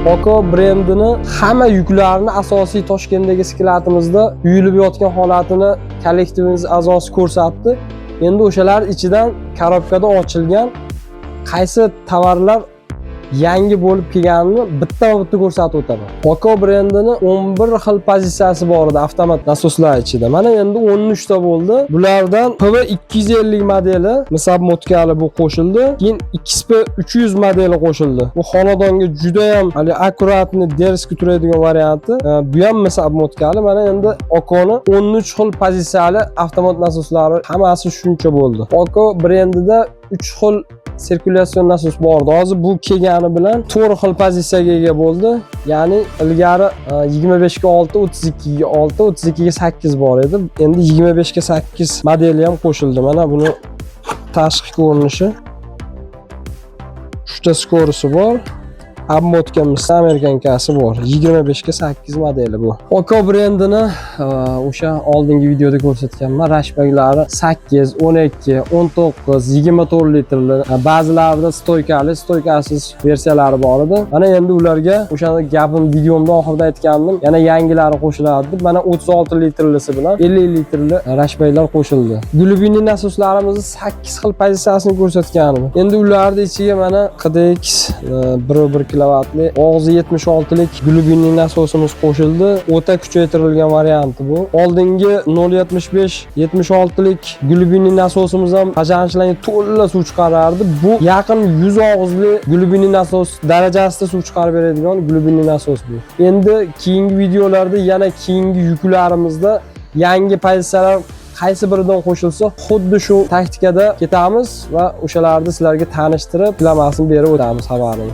Oko brendini hamma yuklarni asosiy Toshkentdagi sklatimizda yuyilib yotgan holatini kollektivimiz a'zosi ko'rsatdi. Endi o'shalar ichidan korobkada ochilgan qaysi tovarlar yangi bo'lib kelganini bitta-bitta ko'rsatib o'taman. Oko brendining 11 xil pozitsiyasi bor edi avtomat nasoslar ichida. Mana endi 13 ta bo'ldi. Bulardan PV 250 modeli, misab motkali bu qo'shildi. Keyin XP 300 modeli qo'shildi. Bu xonadonga juda ham hali akkuratni derski turadigan varianti. Bu ham misab motkali. Mana endi Oko'ning 13 xil pozitsiyali avtomat nasoslari hammasi shuncha bo'ldi. Oko brendida 3 xil sirkulyatsiyon nasos bor edi. Hozir bu kelgani bilan 4 xil pozitsiyaga ega bo'ldi. Ya'ni ilgari 25 ga 6, 32 ga 6, 32 ga 8 bor edi. Endi 25 ga 8 modeli ham qo'shildi. Mana buni tashqi ko'rinishi. 3 ta skorisi bor. Abmotkamiz Amerikankasi bor. 25 ga 8 modeli bu. Oko brendini o'sha oldingi videoda ko'rsatganman. Rashbaglari 8, 12, 19, 24 litrli, ba'zilarida stoykasiz versiyalari bor edi. Mana endi ularga o'shani gapim videomda oxirida aytgandim. Yana yangilari qo'shiladi. Mana 36 litrlisi bilan 50 litrli rashbaglar qo'shildi. Glubinli nasoslarimizni 8 xil pozitsiyasini ko'rsatgandim. Endi ularning ichiga mana QDX 1.1 kilovatli og'zi 76 lik glubinli nasosimiz qo'shildi. O'ta kuchaytirilgan varianti bu. Oldingi 0.75 76 lik glubinli nasosimiz ham ajranishlarga to'la suv chiqarardi. Bu yaqin 100 og'izli glubinli nasos darajasida suv chiqarib beradigan glubinli nasos bu. Endi keyingi videolarda yana keyingi yuklarimizda yangi pozitsiyalar qaysi biridan qo'shilsa, xuddi shu taktikada ketamiz va o'shalarni sizlarga tanishtirib, reklamasini berib o'tamiz xabarini.